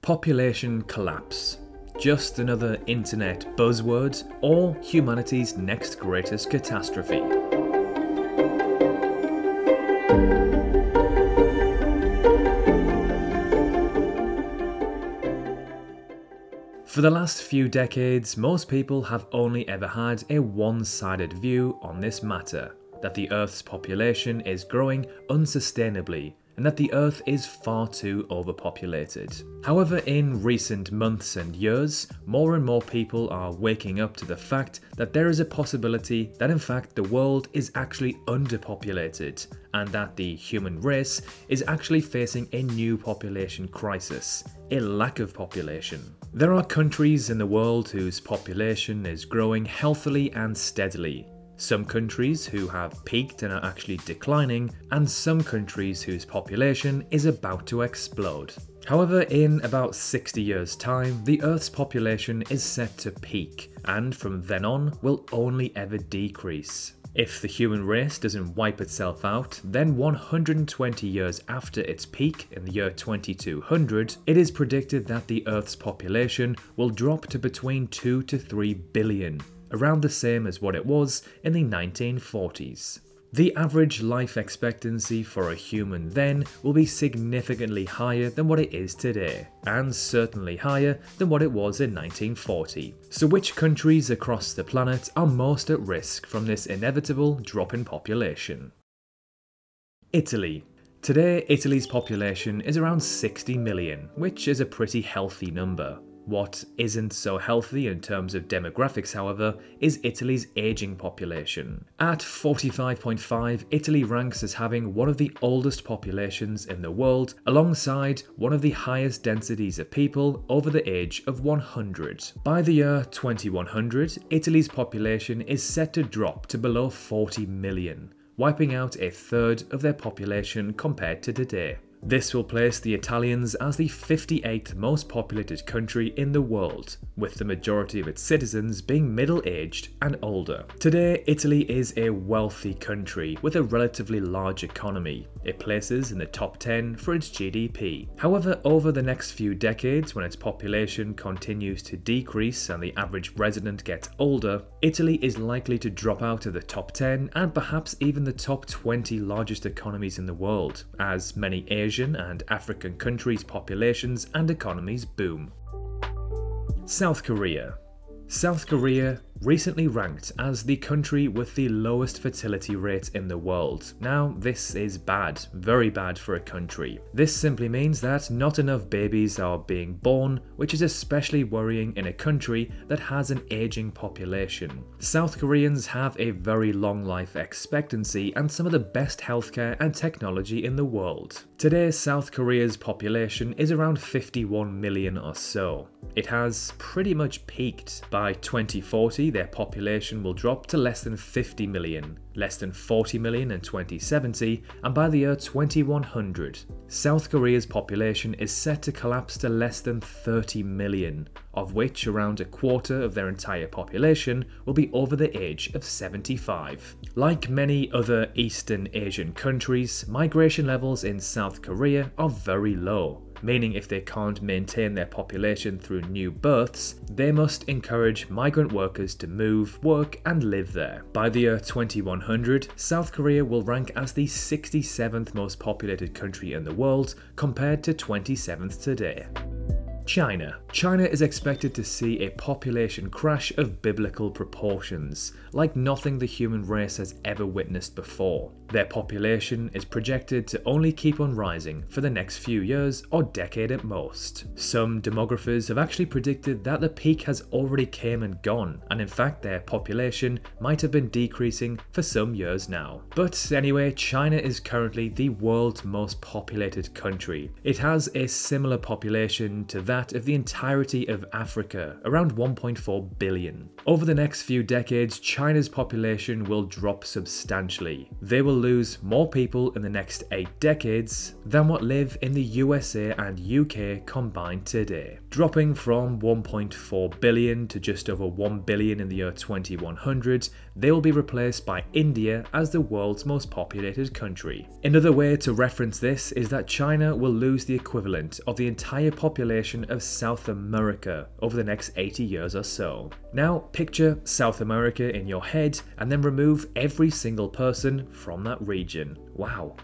Population collapse. Just another internet buzzword, or humanity's next greatest catastrophe? For the last few decades, most people have only ever had a one-sided view on this matter, that the Earth's population is growing unsustainably and that the Earth is far too overpopulated. However, in recent months and years, more and more people are waking up to the fact that there is a possibility that in fact the world is actually underpopulated and that the human race is actually facing a new population crisis, a lack of population. There are countries in the world whose population is growing healthily and steadily. Some countries who have peaked and are actually declining, and some countries whose population is about to explode. However, in about 60 years' time, the Earth's population is set to peak, and from then on will only ever decrease. If the human race doesn't wipe itself out, then 120 years after its peak in the year 2200, it is predicted that the Earth's population will drop to between 2 to 3 billion. Around the same as what it was in the 1940s. The average life expectancy for a human then will be significantly higher than what it is today, and certainly higher than what it was in 1940. So which countries across the planet are most at risk from this inevitable drop in population? Italy. Today, Italy's population is around 60 million, which is a pretty healthy number. What isn't so healthy in terms of demographics, however, is Italy's aging population. At 45.5, Italy ranks as having one of the oldest populations in the world, alongside one of the highest densities of people over the age of 100. By the year 2100, Italy's population is set to drop to below 40 million, wiping out a third of their population compared to today. This will place the Italians as the 58th most populated country in the world, with the majority of its citizens being middle-aged and older. Today, Italy is a wealthy country with a relatively large economy. It places in the top 10 for its GDP. However, over the next few decades, when its population continues to decrease and the average resident gets older, Italy is likely to drop out of the top 10 and perhaps even the top 20 largest economies in the world, as many Asian and African countries' populations and economies boom. South Korea. South Korea recently ranked as the country with the lowest fertility rate in the world. Now, this is bad, very bad for a country. This simply means that not enough babies are being born, which is especially worrying in a country that has an aging population. South Koreans have a very long life expectancy and some of the best healthcare and technology in the world. Today, South Korea's population is around 51 million or so. It has pretty much peaked. By 2040, their population will drop to less than 50 million, less than 40 million in 2070, and by the year 2100, South Korea's population is set to collapse to less than 30 million, of which around a quarter of their entire population will be over the age of 75. Like many other Eastern Asian countries, migration levels in South Korea are very low, meaning if they can't maintain their population through new births, they must encourage migrant workers to move, work, and live there. By the year 2100, South Korea will rank as the 67th most populated country in the world, compared to 27th today. China. China is expected to see a population crash of biblical proportions, like nothing the human race has ever witnessed before. Their population is projected to only keep on rising for the next few years or decade at most. Some demographers have actually predicted that the peak has already came and gone, and in fact their population might have been decreasing for some years now. But anyway, China is currently the world's most populated country. It has a similar population to that of the entirety of Africa, around 1.4 billion. Over the next few decades, China's population will drop substantially. They will lose more people in the next 8 decades than what live in the USA and UK combined today. Dropping from 1.4 billion to just over 1 billion in the year 2100, they will be replaced by India as the world's most populated country. Another way to reference this is that China will lose the equivalent of the entire population of South America over the next 80 years or so. Now picture South America in your head and then remove every single person from that region. Wow.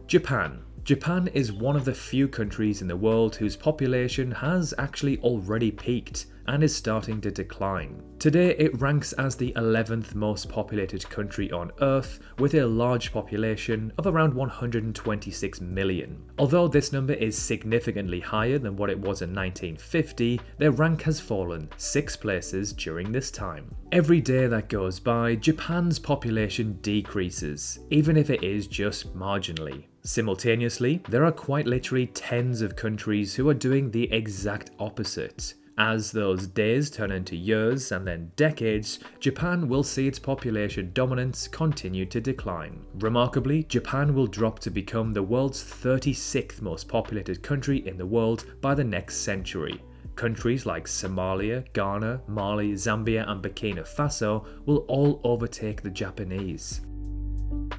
Japan. Japan is one of the few countries in the world whose population has actually already peaked and is starting to decline. Today it ranks as the 11th most populated country on Earth with a large population of around 126 million. Although this number is significantly higher than what it was in 1950, their rank has fallen 6 places during this time. Every day that goes by, Japan's population decreases, even if it is just marginally. Simultaneously, there are quite literally tens of countries who are doing the exact opposite. As those days turn into years and then decades, Japan will see its population dominance continue to decline. Remarkably, Japan will drop to become the world's 36th most populated country in the world by the next century. Countries like Somalia, Ghana, Mali, Zambia and Burkina Faso will all overtake the Japanese.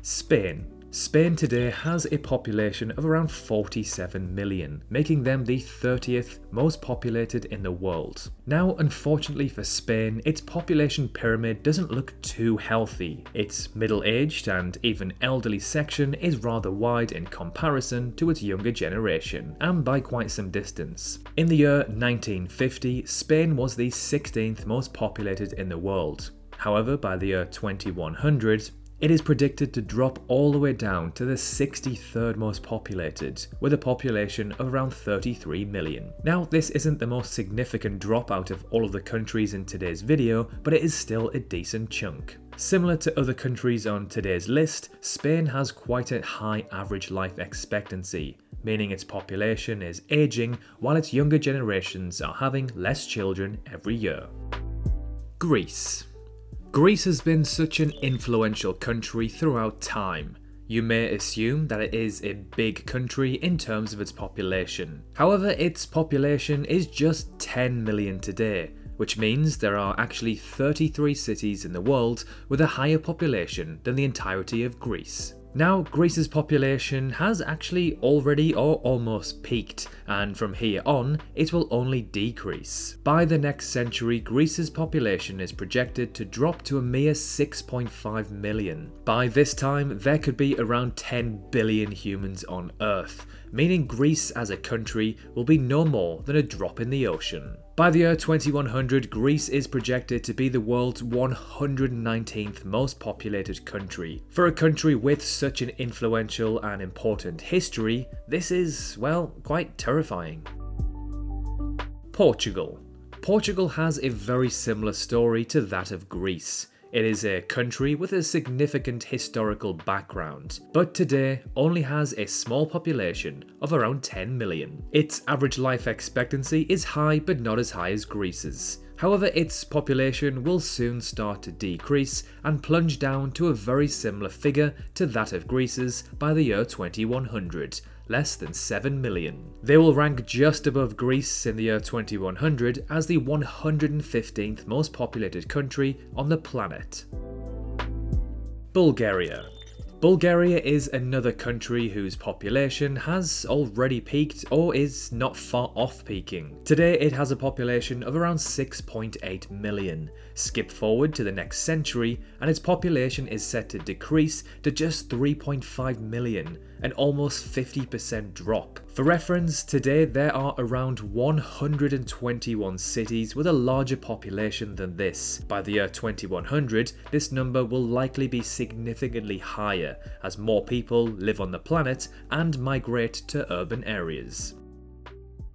Spain. Spain today has a population of around 47 million, making them the 30th most populated in the world. Now, unfortunately for Spain, its population pyramid doesn't look too healthy. Its middle-aged and even elderly section is rather wide in comparison to its younger generation, and by quite some distance. In the year 1950, Spain was the 16th most populated in the world. However, by the year 2100, it is predicted to drop all the way down to the 63rd most populated, with a population of around 33 million. Now, this isn't the most significant drop out of all of the countries in today's video, but it is still a decent chunk. Similar to other countries on today's list, Spain has quite a high average life expectancy, meaning its population is aging while its younger generations are having less children every year. Greece. Greece has been such an influential country throughout time. You may assume that it is a big country in terms of its population. However, its population is just 10 million today, which means there are actually 33 cities in the world with a higher population than the entirety of Greece. Now, Greece's population has actually already or almost peaked, and from here on, it will only decrease. By the next century, Greece's population is projected to drop to a mere 6.5 million. By this time, there could be around 10 billion humans on Earth, meaning Greece as a country will be no more than a drop in the ocean. By the year 2100, Greece is projected to be the world's 119th most populated country. For a country with such an influential and important history, this is, well, quite terrifying. Portugal. Portugal has a very similar story to that of Greece. It is a country with a significant historical background, but today only has a small population of around 10 million. Its average life expectancy is high, but not as high as Greece's. However, its population will soon start to decrease and plunge down to a very similar figure to that of Greece's by the year 2100. Less than 7 million. They will rank just above Greece in the year 2100 as the 115th most populated country on the planet. Bulgaria. Bulgaria is another country whose population has already peaked or is not far off peaking. Today it has a population of around 6.8 million. Skip forward to the next century and its population is set to decrease to just 3.5 million, an almost 50% drop. For reference, today there are around 121 cities with a larger population than this. By the year 2100, this number will likely be significantly higher as more people live on the planet and migrate to urban areas.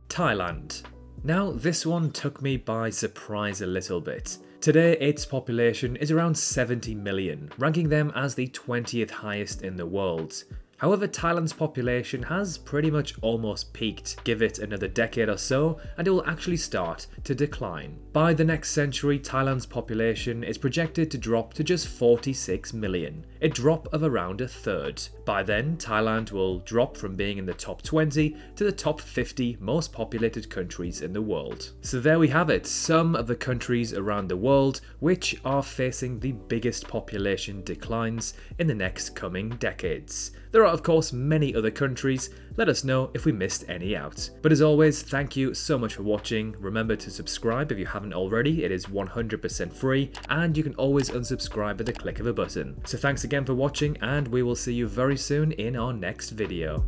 Thailand. Now, this one took me by surprise a little bit. Today, its population is around 70 million, ranking them as the 20th highest in the world. However, Thailand's population has pretty much almost peaked. Give it another decade or so and it will actually start to decline. By the next century, Thailand's population is projected to drop to just 46 million, a drop of around a third. By then, Thailand will drop from being in the top 20 to the top 50 most populated countries in the world. So there we have it, some of the countries around the world which are facing the biggest population declines in the next coming decades. There are of course many other countries. Let us know if we missed any out. But as always, thank you so much for watching. Remember to subscribe if you haven't already. It is 100% free and you can always unsubscribe at the click of a button. So thanks again for watching and we will see you very soon in our next video.